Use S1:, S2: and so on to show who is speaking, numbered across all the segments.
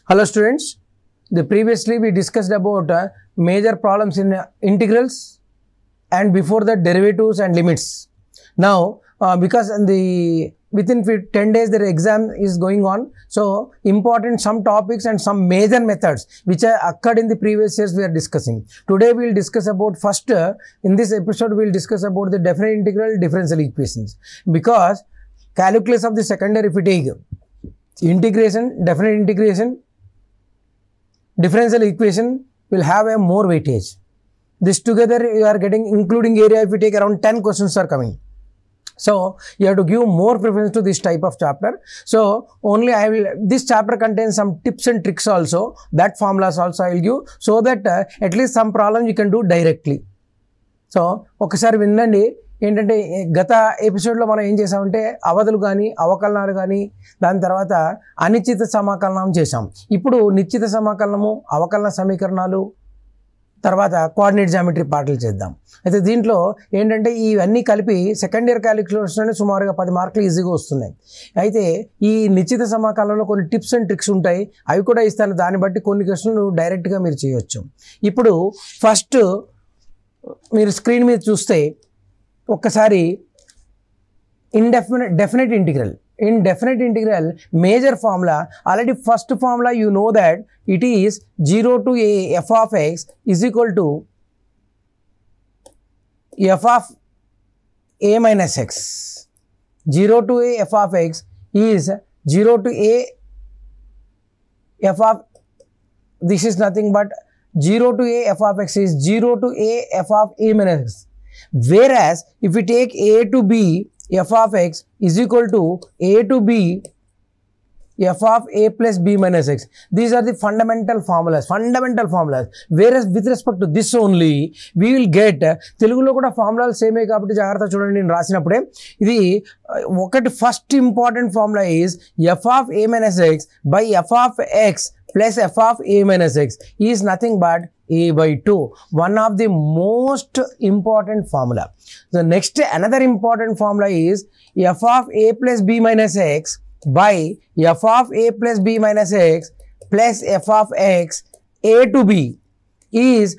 S1: Hello students, previously we discussed about major problems in integrals and before that derivatives and limits. Now because within 10 days their exam is going on, so important some topics and some major methods which occurred in the previous years we are discussing. Today we will discuss about first in this episode we will discuss about the definite integral differential equations, because calculus of the second year if we take integration, definite integration, differential equation will have a more weightage. This together you are getting, including area, if you take around 10 questions are coming. So you have to give more preference to this type of chapter. So only this chapter contains some tips and tricks also, that formulas also I will give, so that at least some problem you can do directly. So ఒకసారి వినండి. ఏంటంటే గత ఎపిసోడ్లో మనం ఏం చేసామంటే అవధులు కానీ అవకలనాలు కానీ దాని తర్వాత అనిశ్చిత సమాకలనం చేసాం. ఇప్పుడు నిశ్చిత సమాకలనము, అవకలన సమీకరణాలు, తర్వాత కోఆర్డినేట్ జామెట్రీ పార్ట్లు చేద్దాం. అయితే దీంట్లో ఏంటంటే ఇవన్నీ కలిపి సెకండ్ ఇయర్ క్యాలిక్యులేషన్లోనే సుమారుగా 10 మార్కులు ఈజీగా వస్తున్నాయి. అయితే ఈ నిశ్చిత సమాకలనంలో కొన్ని టిప్స్ అండ్ ట్రిక్స్ ఉంటాయి, అవి కూడా ఇస్తాను. దాన్ని బట్టి కొన్ని క్వశ్చన్లు డైరెక్ట్గా మీరు చేయొచ్చు. ఇప్పుడు ఫస్ట్ మీరు స్క్రీన్ మీద చూస్తే ఒక్కసారి definite integral. In definite integral major formula, already first formula you know that it is 0 to a f of x is equal to f of a minus x. 0 to a f of x is 0 to a f of, this is nothing but 0 to a f of x is 0 to a f of a minus x. Whereas if we take a to b f of x is equal to a to b f of a plus b minus x. These are the fundamental formulas. Whereas with respect to this only we will get, తెలుగులో కూడా ఫార్ములాలు సేమే కాబట్టి జాగ్రత్త చూడండి నేను రాసినప్పుడే. ఇది ఒకటి first important formula is f of a minus x by f of x plus f of a minus x is nothing but a by 2. One of the most important formula. So next another important formula is f of a plus b minus x by f of a plus b minus x plus f of x a to b is,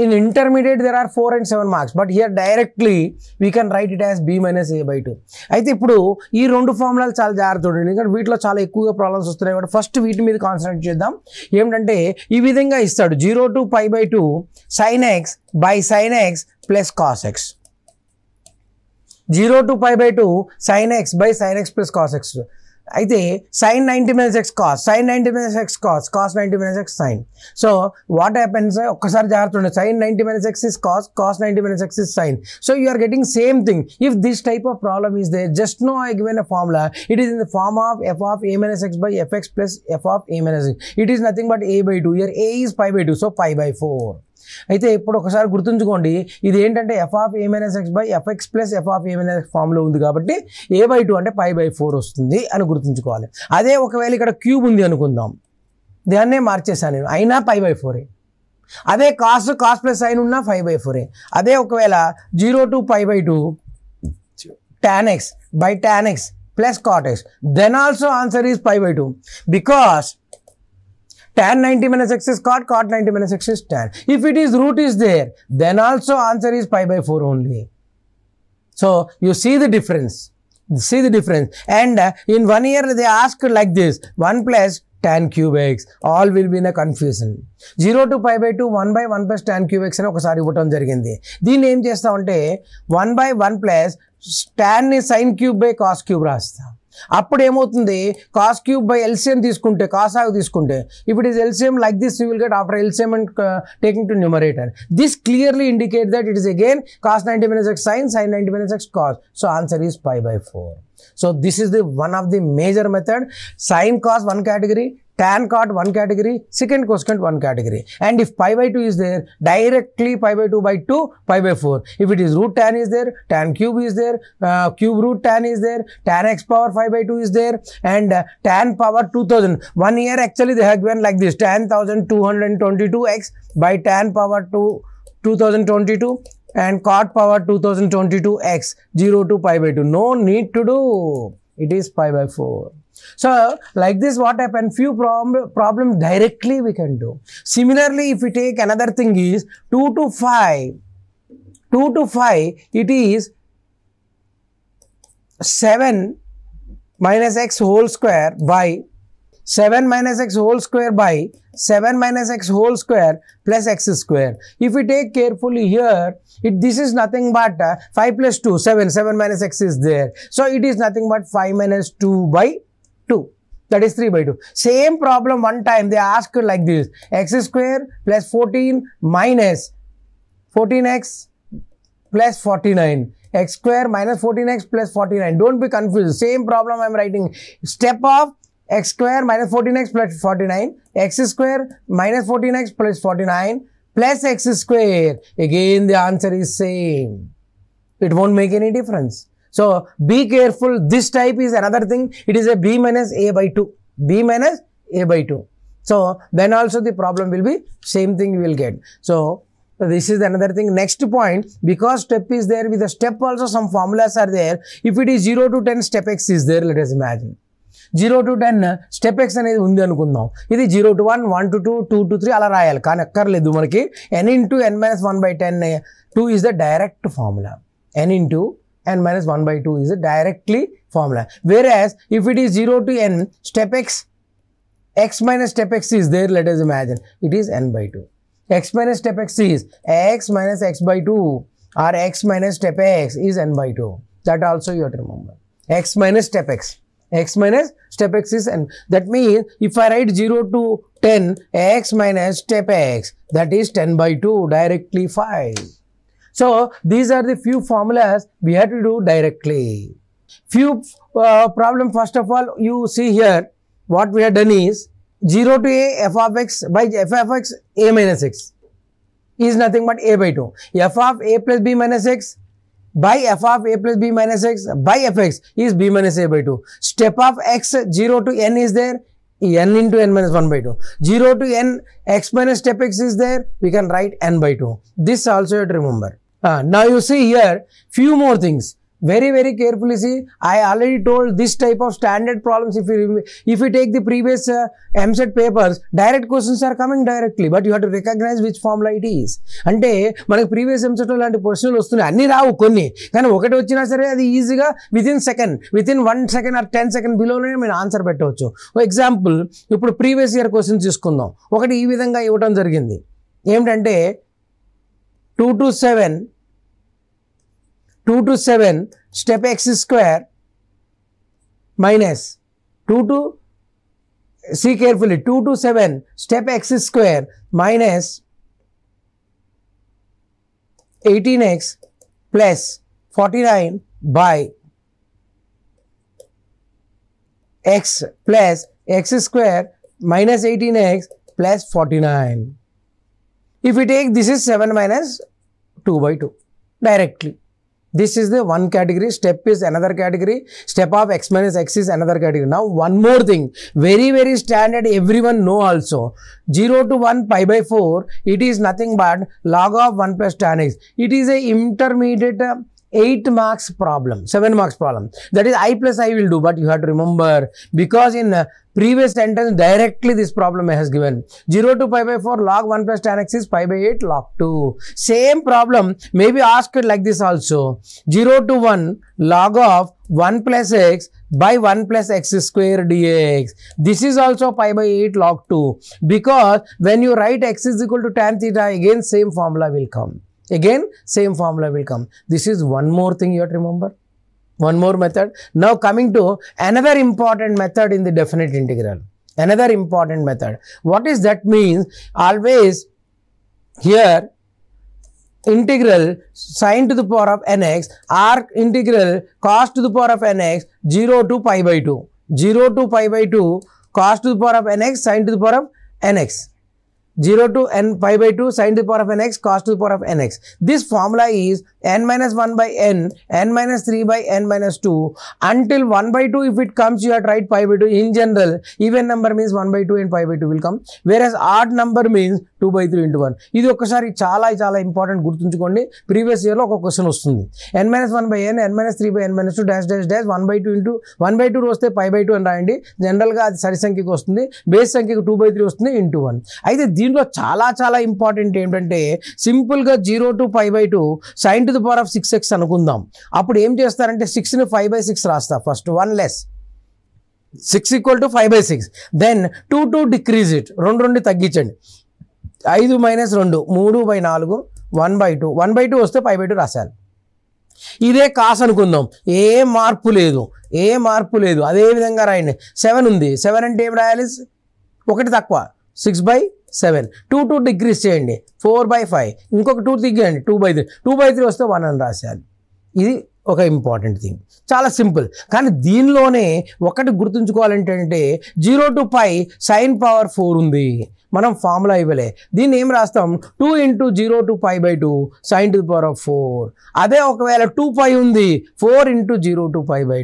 S1: in intermediate there are 4 and 7 marks, but here directly we can write it as b minus a by 2. అయితే ఇప్పుడు ఈ రెండు ఫార్ములాలు చాలా జాగ్రత్త చూడండి, ఎందుకంటే వీటిలో చాలా ఎక్కువగా ప్రాబ్లమ్స్ వస్తున్నాయి కాబట్టి ఫస్ట్ వీటి మీద కాన్సన్ట్రేట్ చేద్దాం. ఏమిటంటే ఈ విధంగా ఇస్తాడు 0 to pi by 2 sin x by sin x plus cos x. 0 to pi by 2 sin x by sin x plus cos x. అయితే sin 90 minus x cos, sin 90 minus x cos, cos 90 minus x sin. So what happens, ఒక్కసారి జాగ్రత్త ఉండండి, sin 90 minus x is cos, cos 90 minus x is sin. So you are getting same thing. If this type of problem is there, just know I given a formula, it is in the form of f of a minus x by fx plus f of a minus x. It is nothing but a by 2. Here a is pi by 2, so pi by 4. అయితే ఇప్పుడు ఒకసారి గుర్తుంచుకోండి, ఇది ఏంటంటే f of a minus x by fx plus f of a minus x ఫామ్లో ఉంది కాబట్టి a by 2 అంటే pi by 4 వస్తుంది అని గుర్తుంచుకోవాలి. అదే ఒకవేళ ఇక్కడ క్యూబ్ ఉంది అనుకుందాం, దాన్నే మార్చేసాను నేను, అయినా pi by 4. అదే కాస్ ప్లస్ సైన్ ఉన్నా 5 by 4. అదే ఒకవేళ 0 to pi by 2 tan x by tan x plus cot x, then also answer is pi by 2, because tan 90 minus x is cot, cot 90 minus x is tan. If it is root is there, then also answer is pi by 4 only. So you see the difference. And in 1 year they ask like this, 1 plus tan cube x, all will be in a confusion. 0 to pi by 2 1 by 1 plus tan cube x అని ఒకసారి ఇవ్వటం జరిగింది. దీన్ని ఏం చేస్తామంటే 1 by 1 plus tan ని sin cube by cos cube రాస్తాం. అప్పుడు ఏమవుతుంది, కాస్ క్యూబ్ బై ఎల్సిఎం తీసుకుంటే, కాస్ ఆగు తీసుకుంటే, if it is LCM like this you will get after LCM and taking to numerator. This clearly indicate that it is again cos 90 minus x sin, sin 90 minus x cos. So answer is pi by 4. So this is the one of the major method. Sin cos one category, tan cot one category, secant cosecant one category. And if pi by 2 is there, directly pi by 2 by 2, pi by 4. If it is root tan is there, tan cube is there, cube root tan is there, tan x power 5 by 2 is there, and tan power 2000. 1 year actually they have given like this, tan 1222x by tan power 2022 and cot power 2022x 0 to pi by 2. No need to do, it is pi by 4. So like this what happened, few problems directly we can do. Similarly, if we take another thing is 2 to 5, it is 7 minus x whole square by 7 minus x whole square by 7 minus x whole square plus x square. If we take carefully here, this is nothing but 5 plus 2, 7 minus x is there. So it is nothing but 5 minus 2 by 2. That is 3 by 2. Same problem one time they asked like this, x square plus 14 minus 14x plus 49. X square minus 14x plus 49. Don't be confused. Same problem I am writing. Step of x square minus 14x plus 49. X square minus 14x plus 49 plus x square. Again the answer is same. It won't make any difference. So be careful. This type is another thing. It is a b minus a by 2. B minus a by 2. So then also the problem will be same thing you will get. So this is another thing. Next point, because step is there, with the step also some formulas are there. If it is 0 to 10, step x is there, let us imagine. 0 to 10 step x అనేది ఉంది అనుకుందాం. ఇది 0 to 1, 1 to 2, 2 to 3 అలా రాయాలి. కానీ అక్కర్లేదు మనకి. n into n minus 1 by 10, 2 is the direct formula. n into n minus 1 by 2 is the directly formula. Whereas if it is 0 to n, step x minus step x is there, let us imagine. It is n by 2. X minus step x is x minus x by 2, or x minus step x is n by 2. That also you have to remember. X minus step x. X minus step x is n. That means if I write 0 to 10, x minus step x, that is 10 by 2, directly 5. So these are the few formulas we have to do directly. Few problem, first of all, you see here, what we have done is 0 to a f of x by f of x a minus x is nothing but a by 2. F of a plus b minus x by f of a plus b minus x by fx is b minus a by 2. Step of x 0 to n is there, n into n minus 1 by 2. 0 to n x minus step x is there, we can write n by 2. This also you have to remember. Now you see here few more things. Very, very carefully see. I already told this type of standard problems. If you take the previous MSET papers, direct questions are coming directly, but you have to recognize which formula it is. అంటే మనకి previous EAMCET లాంటి క్వశ్చన్లు వస్తున్నాయి, అన్ని రావు కొన్ని, కానీ ఒకటి వచ్చినా సరే అది ఈజీగా వితిన్ 1 సెకండ్ ఆర్ 10 సెకండ్ బిలోనే మీరు ఆన్సర్ పెట్టవచ్చు. ఎగ్జాంపుల్, ఇప్పుడు ప్రీవియస్ ఇయర్ క్వశ్చన్స్ తీసుకుందాం. ఒకటి ఈ విధంగా ఇవ్వడం జరిగింది. ఏమిటంటే 2 to 7 step x square minus 2 to, see carefully, 2 to 7 step x square minus 18x plus 49 by x plus x square minus 18x plus 49. If we take this is 7 minus 2 by 2 directly. This is the one category, step is another category, step of x minus x is another category. Now one more thing, very, very standard, everyone know also. 0 to 1 pi by 4, it is nothing but log of 1 plus tan x. It is a intermediate 8 marks problem, 7 marks problem. That is I plus I will do, but you have to remember, because in previous sentence directly this problem has given 0 to pi by 4 log 1 plus tan x is pi by 8 log 2. Same problem may be asked like this also. 0 to 1 log of 1 plus x by 1 plus x square dx. This is also pi by 8 log 2, because when you write x is equal to tan theta, again same formula will come. Again same formula will come. This is one more thing you have to remember. One more method. Now coming to another important method in the definite integral. Another important method. What is that means? Always here integral sine to the power of nx or integral cos to the power of nx 0 to pi by 2. 0 to pi by 2 cos to the power of nx sine to the power of nx. 0 to n pi by 2 sine to the power of nx cos to the power of nx. This formula is n minus 1 by n, n minus 3 by n minus 2 until 1 by 2 if it comes you have to write pi by 2. In general, even number means 1 by 2 and pi by 2 will come, whereas odd number means 2 by 3 into 1. ఇది ఒక్కసారి చాలా important గుర్తుంచుకోండి. Previous ఇయర్లో ఒక question వస్తుంది. n minus 1 by n, n minus 3 by n minus 2 dash dash dash 1 by 2 into 1 by 2 వస్తే pi by 2 అని రాయండి. జనరల్గా అది సరి సంఖ్యకు వస్తుంది, బేస్ సంఖ్యకు 2 by 3 వస్తుంది into 1. అయితే దీంట్లో చాలా ఇంపార్టెంట్ ఏంటంటే సింపుల్గా 0 to pi by 2 sin to the power of 6x అనుకుందాం. అప్పుడు ఏం చేస్తారంటే 6ని 5 by 6 రాస్తా. First 1 less 6 equal to 5 by 6. Then 2 decrease it, 2 తగ్గించండి. 5 minus 2 3 by 4 1 by 2. 1 by 2 వస్తే pi by 2 రాశారు. ఇదే కాస్ అనుకుందాం, ఏ మార్పు లేదు. అదే విధంగా రాయండి. 7 ఉంది, 7 అంటే ఏం రాయాలి? 1 తక్కువ 6 by 7. 2 డిక్రీజ్ చేయండి 4 by 5. ఇంకొక 2 తగ్గియండి 2 by 3. 2 by 3 వస్తే 1 అని రాశారు. ఇది ఒక ఇంపార్టెంట్ థింగ్, చాలా సింపుల్. కానీ దీనిలోనే ఒకటి గుర్తుంచుకోవాలంటే 0 to pi sin power 4 ఉంది. మనం ఫార్ములా ఇవ్వలే, దీన్ని ఏం రాస్తాం? 2 into 0 to pi by 2 sin to the power of 4. అదే ఒకవేళ 2 pi ఉంది, 4 into 0 to pi by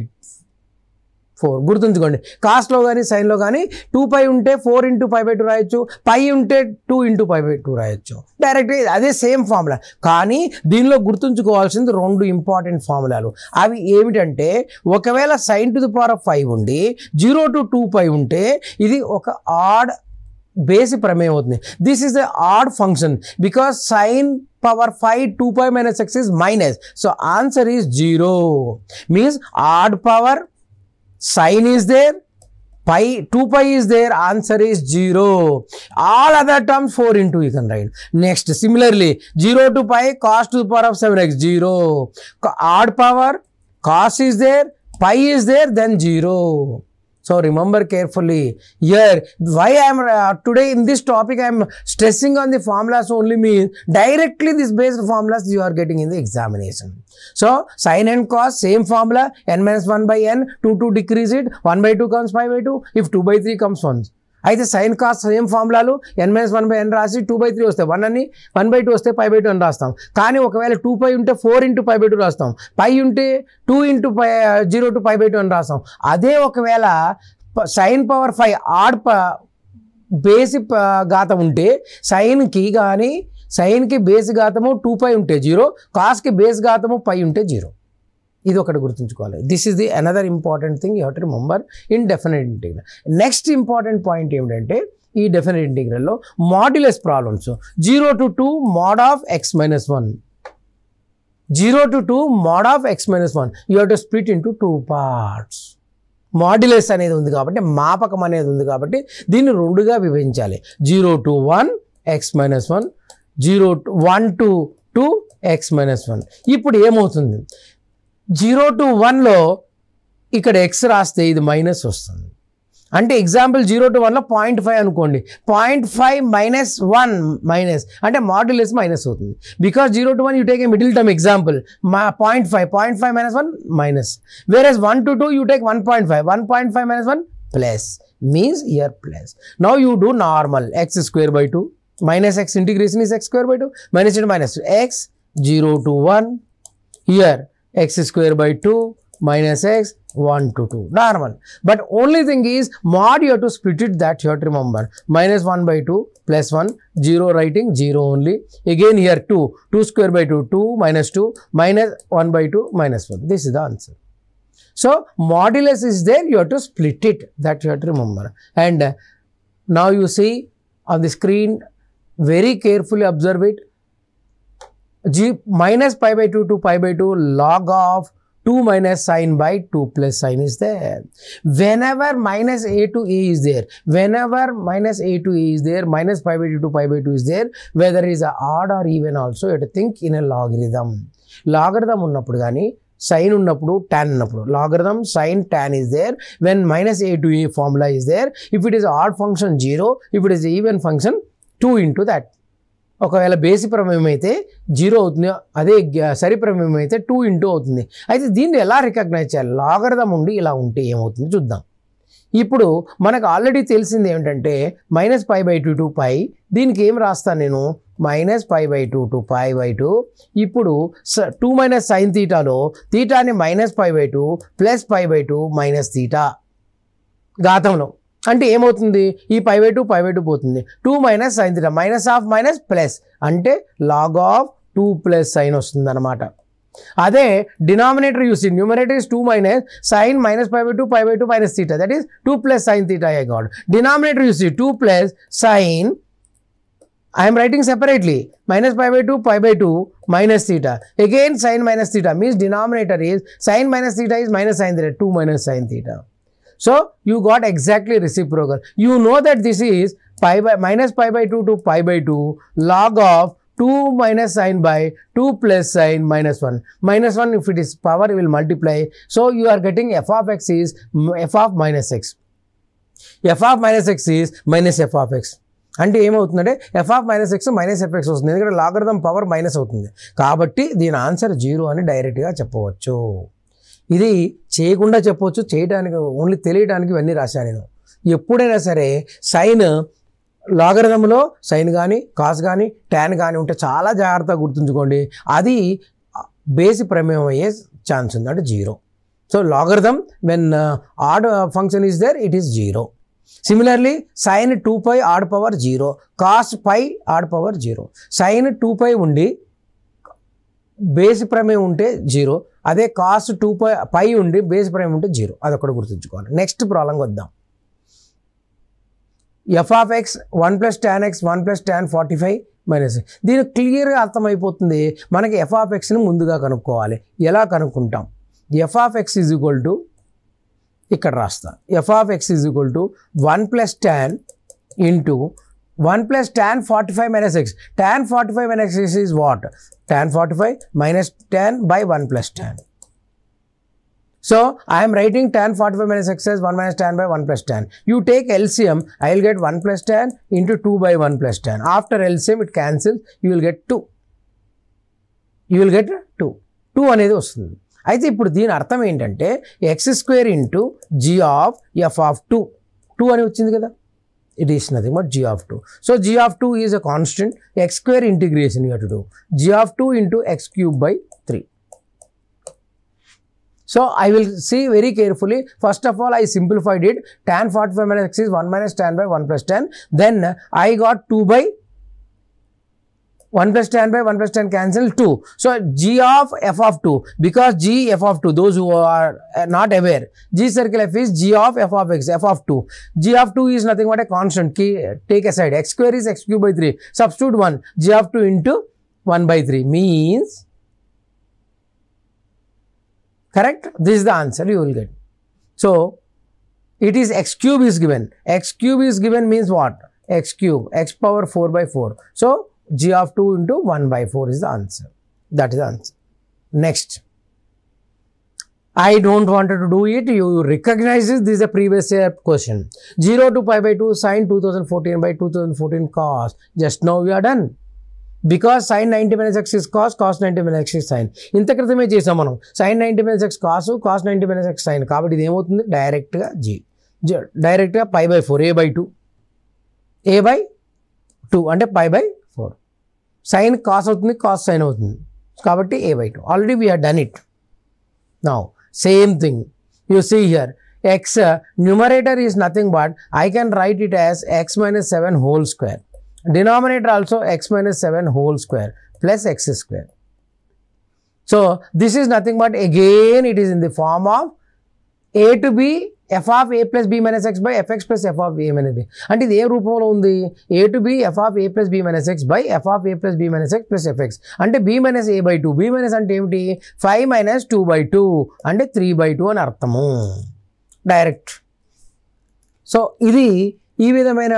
S1: 4. గుర్తుంచుకోండి, కాస్ట్లో కానీ సైన్లో కానీ 2 pi ఉంటే 4 into pi by 2 రాయొచ్చు, పై ఉంటే 2 into pi by 2 రాయొచ్చు. డైరెక్ట్గా అదే సేమ్ ఫార్ములా. కానీ దీనిలో గుర్తుంచుకోవాల్సింది 2 ఇంపార్టెంట్ ఫార్ములాలు. అవి ఏమిటంటే, ఒకవేళ sin to the power of 5 ఉండి 0 to 2 pi ఉంటే ఇది ఒక ఆడ్ బేసి ప్రమేయం అవుతుంది. This is the odd function because sin power 5 2 pi minus x is minus. So answer is 0. Means odd power sin is there, pi 2 pi is there, answer is 0. All other terms 4 into you can write. Next, similarly 0 to pi cos to the power of 7x 0. Odd power cos is there, pi is there, then 0. So remember carefully here why I am today in this topic I am stressing on the formulas only, means directly this based formulas you are getting in the examination. So sin and cos same formula, n minus 1 by n, 2 decrease it, 1 by 2 comes pi by 2, if 2 by 3 comes 1. అయితే sin cos same ఫార్ములాలు n minus 1 by n రాసి 2 by 3 వస్తే 1 అని, 1 by 2 వస్తే pi by 2 అని రాస్తాం. కానీ ఒకవేళ 2 pi ఉంటే 4 into pi by 2 రాస్తాం, పై ఉంటే 2 into 0 to pi by 2 అని రాస్తాం. అదే ఒకవేళ sin power 5 ఆడ్ బేసి ఘాతం ఉంటే సైన్కి బేసి ఘాతము 2 pi ఉంటే 0, కాస్కి బేస్ ఘాతము పై ఉంటే 0. ఇది ఒకటి గుర్తుంచుకోవాలి. This is the another important thing you have to remember in definite integral. Next important point ఏమిటంటే, ఈ definite ఇంటిగ్రల్లో modulus problems 0 to 2 mod of x minus 1, 0 to 2 mod of x minus 1 you have to split into 2 parts. Modulus అనేది ఉంది కాబట్టి, మాపకం అనేది ఉంది కాబట్టి దీన్ని 2గా విభజించాలి. 0 to 1 x minus 1, 1 to 2 x minus 1. ఇప్పుడు ఏమవుతుంది, 0 to 1లో ఇక్కడ x రాస్తే ఇది మైనస్ వస్తుంది. అంటే ఎగ్జాంపుల్ 0 to 1లో 0.5 అనుకోండి, 0.5 minus 1 మైనస్ అంటే మాడ్యులస్ మైనస్ అవుతుంది. Because 0 to 1 you take a middle term example 0.5 minus 1 minus, whereas 1 to 2 you take 1.5 minus 1 plus, means here plus. Now you do normal x square by 2 minus x integration is x square by 2 minus into minus x 0 to 1 here x square by 2 minus x 1 to 2 normal. But only thing is mod you have to split it, that you have to remember. Minus 1 by 2 plus 1, 0 writing 0 only. Again here 2 square by 2 2 minus 2 minus 1 by 2 minus 1. This is the answer. So modulus is there, you have to split it, that you have to remember. And now you see on the screen, very carefully observe it. Minus pi by 2 to pi by 2 log of 2 minus sine by 2 plus sine is there. Whenever minus a to a is there, minus pi by 2 to pi by 2 is there, whether it is a odd or even also, you have to think in a logarithm. Logarithm ఉన్నప్పుడు కానీ sign ఉన్నప్పుడు tan ఉన్నప్పుడు, logarithm sin tan is there when minus a to a formula is there. If it is odd function 0, if it is even function 2 into that. ఒకవేళ బేసి ప్రమేయం అయితే 0 అవుతుంది, అదే సరి ప్రమేయం అయితే 2 into అవుతుంది. అయితే దీన్ని ఎలా రికగ్నైజ్ చేయాలి? లాగరిథం ఉండి ఇలా ఉంటే ఏమవుతుంది చూద్దాం. ఇప్పుడు మనకు ఆల్రెడీ తెలిసింది ఏమిటంటే minus pi by 2 to pi, దీనికి ఏం రాస్తాను నేను, -π/2 to π/2. ఇప్పుడు 2 మైనస్ సైన్ తీటాలో తీటాని -π/2 ప్లస్ π/2 మైనస్ తీటా ఘాతంలో అంటే ఏమవుతుంది ఈ π/2 పోతుంది 2 minus sine theta minus of minus plus అంటే లాగ్ ఆఫ్ 2 ప్లస్ సైన్ వస్తుంది అనమాట. అదే denominator you see numerator is 2 minus sine -π/2 minus theta that is 2 plus sine theta I got. Denominator you see 2 plus sign I am writing separately -π/2 minus theta. Again sin minus theta means denominator is sin minus theta is minus sin theta 2 minus sin theta. So you got exactly reciprocal. You know that this is -π/2 to π/2 log of 2 minus sin by 2 plus sin minus 1. Minus 1 if it is power will multiply. So you are getting f of x is f of minus x. f of minus x is minus f of x. అంటే ఏమవుతుందంటే f of minus x minus f x వస్తుంది ఎందుకంటే logarithm power minus అవుతుంది కాబట్టి దీని answer 0 అని డైరెక్ట్గా చెప్పవచ్చు. ఇది చేయకుండా చెప్పవచ్చు, చేయడానికి ఓన్లీ తెలియడానికి ఇవన్నీ రాశాను నేను. ఎప్పుడైనా సరే సైన్ లాగరిథంలో సైన్ కానీ కాస్ కానీ ట్యాన్ కానీ ఉంటే చాలా జాగ్రత్తగా గుర్తుంచుకోండి, అది బేసి ప్రమేయం అయ్యే ఛాన్స్ ఉంది అంటే 0. So logarithm when odd function is there it is 0. Similarly, sin 2π odd power 0, cos π odd power 0. Sin 2π ఉండి బేసి ప్రమేయం ఉంటే 0, అదే cos 2π ఉండి బేసి ప్రమేయం ఉంటే 0. అదొకటి గుర్తుంచుకోవాలి. నెక్స్ట్ ప్రాబ్లంకి వద్దాం. f of x 1 plus tan x 1 plus tan 45 minus. దీనికి క్లియర్గా అర్థమైపోతుంది. మనకి f of xని ముందుగా కనుక్కోవాలి. ఎలా కనుక్కుంటాం? f of x is equal to ఇక్కడ రాస్తా f of x is equal to 1 plus tan into 1 plus tan 45 minus x. Tan 45 minus x is what? Tan 45 minus tan by 1 plus tan. So I am writing tan 45 minus x as 1 minus tan by 1 plus tan. You take LCM, I will get 1 plus tan into 2 by 1 plus tan. After LCM it cancels, you will get 2. You will get 2. 2 అనేది వస్తుంది. అయితే ఇప్పుడు దీని అర్థం ఏంటంటే x² into g of f of 2 అని వచ్చింది కదా, it is nothing but g of 2. So g of 2 is a constant, x² integration you have to do g of 2 into x³ by 3. So I will see very carefully. First of all I simplified it. Tan 45 minus x is 1 minus tan by 1 plus tan. Then I got 2 by 1 plus tan by 1 plus tan cancel 2. So g of f of 2, because g f of 2, those who are not aware, g circle f is g of f of x, f of 2. g of 2 is nothing but a constant. Take aside, x² is x³ by 3. Substitute 1, g of 2 into 1 by 3 means, correct? This is the answer you will get. So it is x³ is given. x³ is given means what? x³, x power 4 by 4. So g of 2 into 1 by 4 is the answer. That is the answer. Next. I don't want to do it. You recognize this. This is a previous year question. 0 to π/2 sin 2014 by 2014 cos. Just now we are done. Because sin 90 minus x is cos, cos 90 minus x is sin. ఇంత క్రితమే చేసాం మనం. sin 90 minus x cos, cos 90 minus x sin. కాబట్టి ఇది ఏమవుతుంది? డైరెక్ట్గా డైరెక్ట్గా π/4, a by 2 అంటే π/4. సైన్ కాస్ అవుతుంది, కాస్ సైన్ అవుతుంది కాబట్టి a/2. Already we have done it. Now same thing you see here x numerator is nothing but I can write it as x minus 7 whole square. Denominator also x minus 7 whole square plus x². So this is nothing but again it is in the form of a to b f of a plus b minus x by fx plus f of a minus b. అంటే ఇది ఏ రూపంలో ఉంది? a to b f of a plus b minus x by f of a plus b minus x plus fx. అంటే b minus a/2. b minus అంటే ఏమిటి? 5 minus 2/2 అంటే 3/2 అని అర్థము డైరెక్ట్. సో ఇది ఈ విధమైన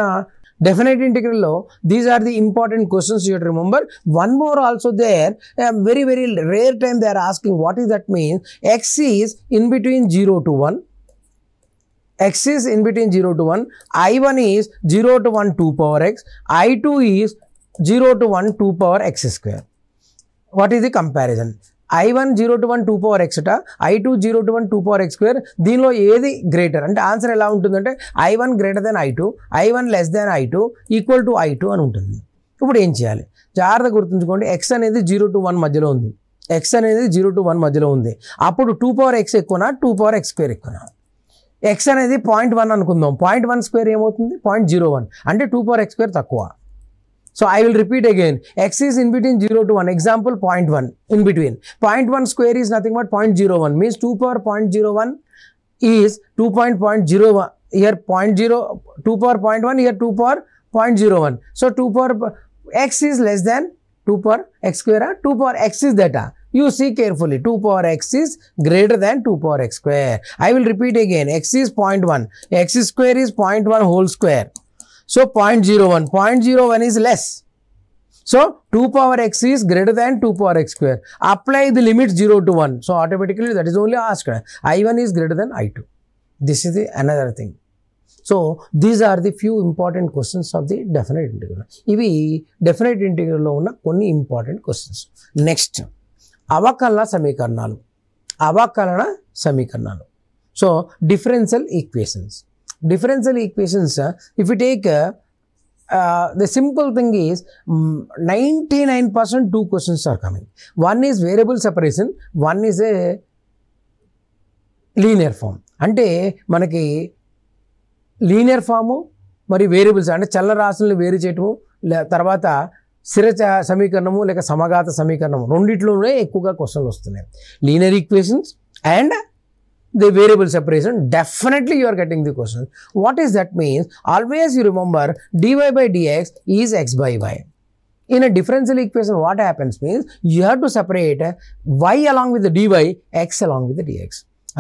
S1: డెఫినెట్ ఇంటిగ్రల్లో these are the important questions you to remember. One more also there, very very rare time they are asking what is that means. x is in between 0 to 1. x is in between 0 to 1, I1 is 0 to 1 2 power x, I2 is 0 to 1 2 power x². What is the comparison? I1 0 to 1 2 power x, I2 0 to 1 2 power x². దీనిలో ఏది greater అంటే answer ఎలా ఉంటుందంటే I1 greater than I2, I1 less than I2 equal to I2 అని ఉంటుంది. ఇప్పుడు ఏం చేయాలి? జాగ్రత్తగా గుర్తుంచుకోండి, ఎక్స్ అనేది 0 to 1 మధ్యలో ఉంది. ఎక్స్ అనేది 0 to 1 మధ్యలో ఉంది. అప్పుడు 2 power x ఎక్కువనా 2 power x square ఎక్కువనా? ఎక్స్ అనేది 0.1 అనుకుందాం. 0.1 స్క్వేర్ ఏమవుతుంది? 0.01 అంటే 2 power x square తక్కువ. So I will repeat again, X is in between 0 to 1. Example 0.1 in between. 0.1 square is nothing but 0.01 means 2 power 0.01 is 2.01. Here 2 power 0.1, here 2 power 0.01. So 2 power x is less than 2 power x square. 2 power x is that. You see carefully, 2 power x is greater than 2 power x square. I will repeat again, x is 0.1, x square is 0.1 whole square. So 0.01, 0.01 is less. So 2 power x is greater than 2 power x square. Apply the limit 0 to 1. So automatically that is only asked. I1 is greater than I2. This is the another thing. So these are the few important questions of the definite integral. ఇవి definite ఇంటిగ్రల్లో ఉన్న కొన్ని important questions. Next అవకలన సమీకరణాలు. అవకలన సమీకరణాలు. So differential equations. Differential equations if you take the simple thing is 99% two questions are coming. One is variable separation, one is a linear form. అంటే మనకి linear form మరి variables అంటే చలరాశులను వేరు చేయటము, తర్వాత స్థిర సమీకరణము లేక సమఘాత సమీకరణము, రెండిట్లోనే ఎక్కువగా క్వశ్చన్లు వస్తున్నాయి. Linear equations and the variable separation. Definitely you are getting the question. What is that means? Always you remember dy by dx is x by y. In a differential equation, what happens means you have to separate y along with the dy, x along with the dx.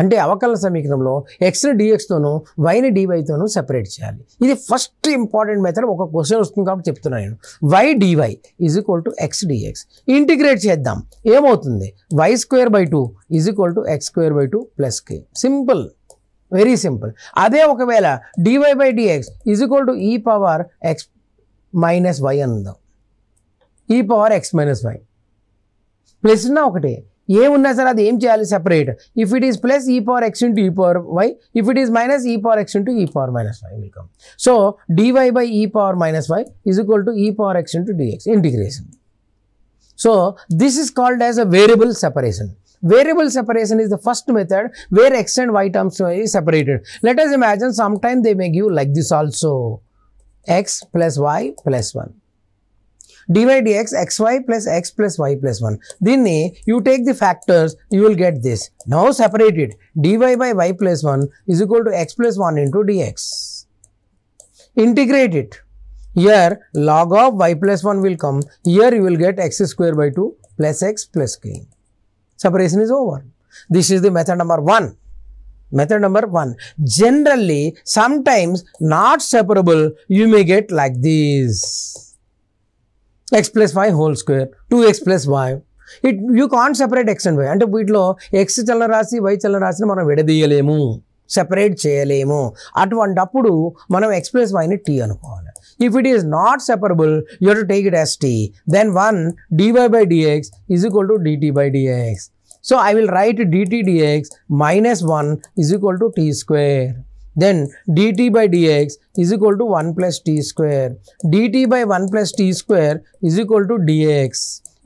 S1: అంటే అవకలన సమీకరణంలో ఎక్స్ని డిఎక్స్తోనూ వైని డివైతోనూ separate చేయాలి. ఇది first important method. ఒక question వస్తుంది కాబట్టి చెప్తున్నాను నేను. Y d y is equal to x d x. Integrate చేద్దాం, ఏమవుతుంది? Y square by 2 is equal to x square by 2 plus k. Simple, very simple. అదే ఒకవేళ d y by d x is equal to e power x minus y అందాం. E power x minus y plus ఉన్న ఒకటే, ఏమున్నా సరే అది ఏం చేయాలి? Separate. If it is plus e power x into e power y, if it is minus e power x into e power minus y will come. So dy by e power minus y is equal to e power x into dx integration. So this is called as a variable separation. Variable separation is the first method where x and y terms is separated. Let us imagine sometime they may give like this also, x plus y plus 1. dy dx xy plus x plus y plus 1. Then you take the factors, you will get this. Now separate it. dy by y plus 1 is equal to x plus 1 into dx. Integrate it. Here log of y plus 1 will come. Here you will get x square by 2 plus x plus k. Separation is over. This is the method number 1. Method number 1. Generally, sometimes not separable, you may get like this. X plus y whole square, 2x plus y. You can't separate x and y. అంటే వీటిలో x చలరాశి y చలరాశిని మనం విడదీయలేము, separate చేయలేము. అటువంటప్పుడు మనం x plus y ని t అనుకోవాలి. If it is not separable, you have to take it as t. Then 1 dy by dx is equal to dt by dx. So I will write dt dx minus 1 is equal to t square. Then dt by dx is equal to 1 plus t square. dt by 1 plus t square is equal to dx.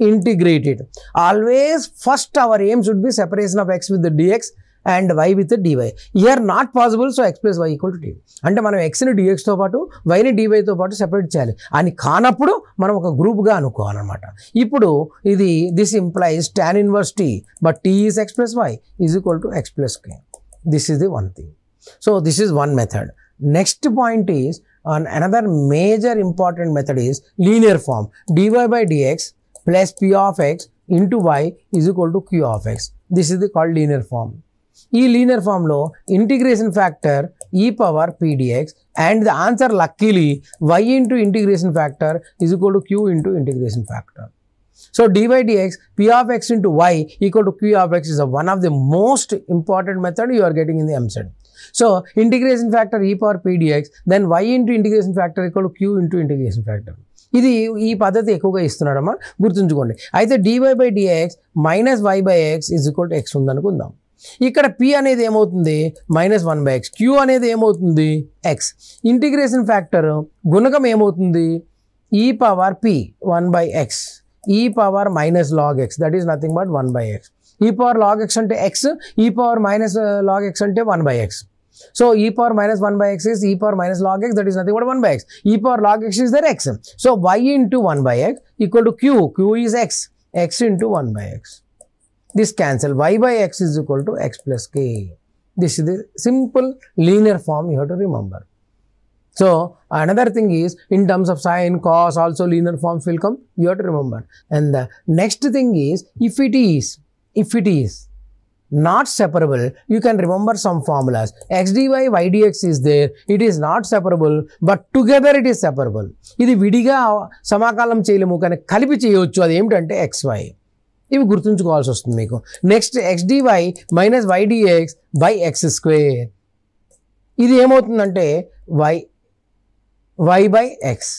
S1: Integrate it. Always first our aim should be separation of x with the dx and y with the dy. Here not possible, so x plus y equal to t. అంటే మనం xని dxతో పాటు yని dyతో పాటు separate చేయాలి. అని కానప్పుడు మనం ఒక గ్రూప్గా అనుకోవాలన్నమాట. ఇప్పుడు ఇది this implies tan inverse t, but t is x plus y is equal to x plus k. This is the one thing. So this is one method. Next point is another major important method is linear form. dy by dx plus p of x into y is equal to q of x. This is the called linear form. ఈ linear ఫామ్లో integration factor ఈ power pdx and the answer luckily y into integration factor is equal to q into integration factor. So dy dx p of x into y equal to q of x is one of the most important method you are getting in the MCET. So integration factor e power pdx then y into integration factor equal to q into integration factor. ఇది ఈ పద్ధతి ఎక్కువగా ఇస్తున్నాడమ్మా, గుర్తుంచుకోండి. అయితే dy by dx minus y by x is equal to x ఉందనుకుందాం. ఇక్కడ p అనేది ఏమవుతుంది? Minus 1 by x. q అనేది ఏమవుతుంది? x. ఇంటిగ్రేషన్ ఫ్యాక్టర్ గుణకం ఏమవుతుంది? e power p 1 by x, e power minus log x, that is nothing but 1 by x. E power log x ante x, e power minus log x ante 1 by x. So e power minus 1 by x is e power minus log x, that is nothing but 1 by x. E power log x is their x. So y into 1 by x equal to q. Q is x. X into 1 by x. This cancel. Y by x is equal to x plus k. This is the simple linear form you have to remember. So another thing is, in terms of sine, cos, also linear forms will come. You have to remember. And the next thing is, if it is not separable, you can remember some formulas. x dy y dx is there. It is not separable, but together it is separable. ఇది విడిగా సమాకలనం చేయలేము, కానీ కలిపి చేయవచ్చు. అది ఏమిటంటే xy. ఇవి గుర్తుంచుకోవాల్సి వస్తుంది మీకు. Next x dy minus y dx by X square. ఇది ఏమవుతుందంటే y బై ఎక్స్,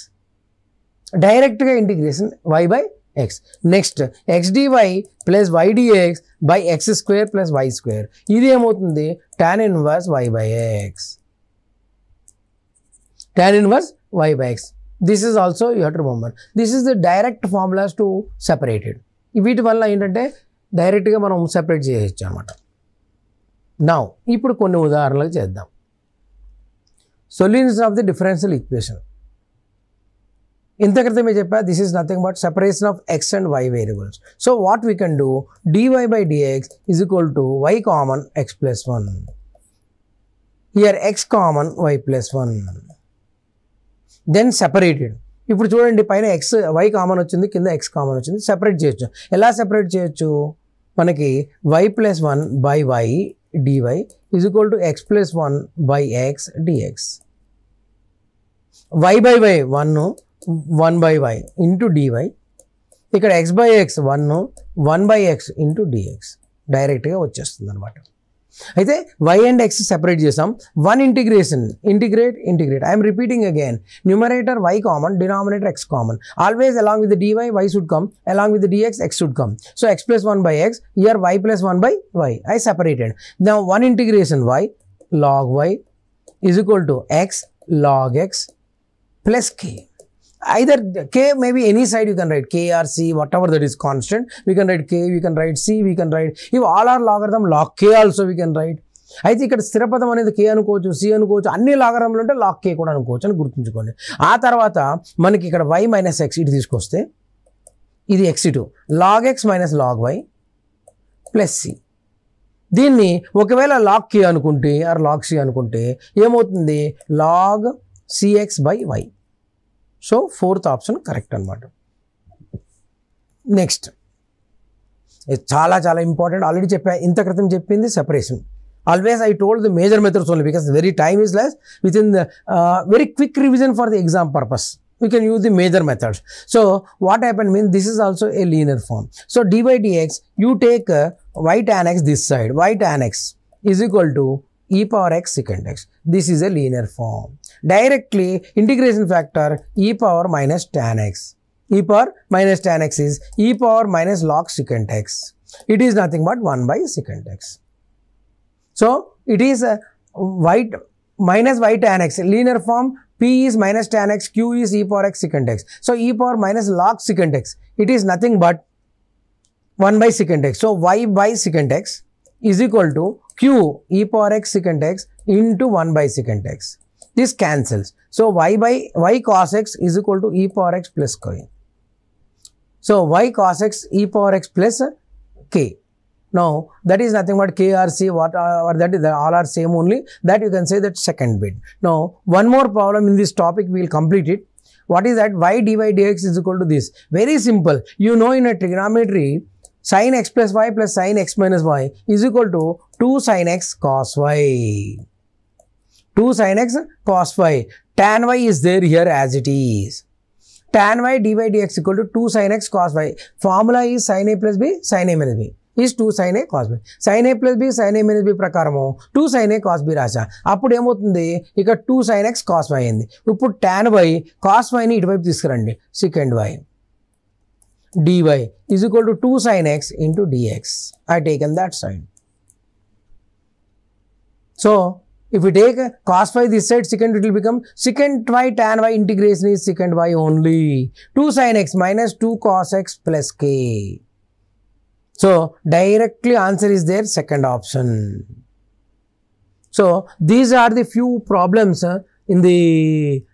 S1: డైరెక్ట్గా integration y by x. Next x dy plus y dx by X square plus y square. ఇది ఏమవుతుంది? tan inverse y by X. tan inverse y by X. This is also you have to remember. This is the direct formulas to separated. వీటి వల్ల ఏంటంటే డైరెక్ట్గా మనం separate చేయొచ్చు అనమాట. Now ఇప్పుడు కొన్ని ఉదాహరణలు చేద్దాం. Solution of the differential equation. ఇంత క్రితమే చెప్పా, this is nothing but separation of x and y variables. So what we can do, dy by dx is equal to y common x plus 1. Here x common y plus 1. Then separated. ఇప్పుడు చూడండి, పైన X why common వచ్చింది, కింద X common వచ్చింది. Separate చేయొచ్చు. ఎలా separate చేయొచ్చు? మనకి y plus 1 by y dy is equal to x plus 1 by x dx. y by y 1 by y into dy. ఇక్కడ x by x 1 by x into dx. డైరెక్ట్గా వచ్చేస్తుంది అనమాట. అయితే y అండ్ x సెపరేట్ చేసాం. One integrate. I'm repeating again. Numerator y common, denominator x common. Always along with dy y should come, along with dx x should come. So x plus 1 by x, here y plus 1 by y. I separated. Now one integration y log y is equal to x log x plus k. Either k, maybe any side you can write k or c, whatever that is constant. We can write k, we can write c, we can write, if all are logarithm, log k also we can write. అయితే ఇక్కడ స్థిరపదం అనేది k అనుకోవచ్చు, c అనుకోవచ్చు, అన్ని లాగరిథంలు ఉంటే log k కూడా అనుకోవచ్చు అని గుర్తుంచుకోండి. ఆ తర్వాత మనకి ఇక్కడ y మైనస్ x ఇటు తీసుకొస్తే ఇది x ఇటు log x minus log y plus c. దీన్ని ఒకవేళ log k అనుకుంటే ఆర్ log c అనుకుంటే ఏమవుతుంది? log cx by y. So fourth option correct అనమాట. నెక్స్ట్ చాలా చాలా ఇంపార్టెంట్. ఆల్రెడీ చెప్పా, ఇంత క్రితం చెప్పింది separation. Always I told the major methods only because very time is less. With in the very quick revision for the exam purpose we can use the major methods. So what happened means this is also a linear form. So d by dx, you take y tan x this side. Y tan x is equal to e power x secant x. This is a linear form. Directly integration factor e power minus tan x. E power minus tan x is e power minus log secant x. It is nothing but 1 by secant x. So it is y minus y tan x. Linear form, p is minus tan x, q is e power x secant x. So e power minus log secant x. It is nothing but 1 by secant x. So y by secant x is equal to q e power x secant x into 1 by secant x. This cancels. So y cos x is equal to e power x plus k. So y cos x e power x plus k. Now that is nothing but k or c, or that is all are same only. That you can say that second bit. Now one more problem in this topic, we will complete it. What is that? Y dy dx is equal to this. Very simple. You know, in a trigonometry, sin x plus y plus sin x minus y is equal to 2 sin x cos y. 2 sin x cos y. Tan y is there here as it is. Tan y dy dx equal to 2 sin x cos y. Formula is sin a plus b sin a minus b is 2 sin a cos b. Sin a plus b sin a minus b ప్రకారము 2 sin a cos b రాసా. అప్పుడు ఏమవుతుంది? ఇక 2 sin x cos y అయింది. ఇప్పుడు tan y cos y ని ఇటువైపు తీసుకురండి, secant y dy is equal to 2 sin x into dx. I taken that side. So if we take cos phi this side, secant it will become secant y tan y integration is secant y only. 2 sin x minus 2 cos x plus k. So directly answer is there, second option. So these are the few problems in the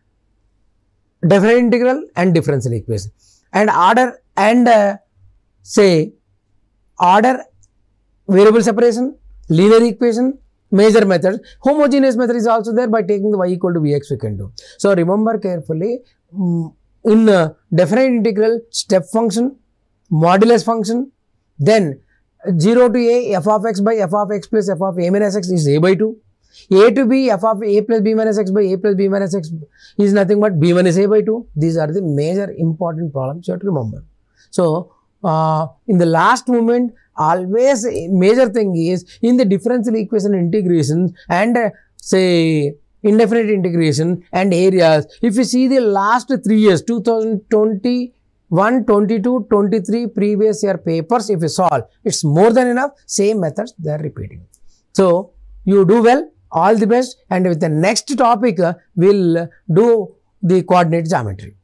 S1: definite integral and differential equation. And order and say order variable separation, linear equation, major methods. Homogeneous method is also there. By taking the y equal to vx we can do. So remember carefully, in definite integral, step function, modulus function, then 0 to a f of x by f of x plus f of a minus x is a by 2. A to b f of a plus b minus x by a plus b minus x is nothing but b minus a by 2. These are the major important problems you have to remember. So in the last moment, always major thing is in the differential equation integration and say indefinite integration and areas. If you see the last 3 years, 2021, 22, 23 previous year papers, if you solve, it's more than enough. Same methods they are repeating. So you do well, all the best, and with the next topic we'll do the coordinate geometry.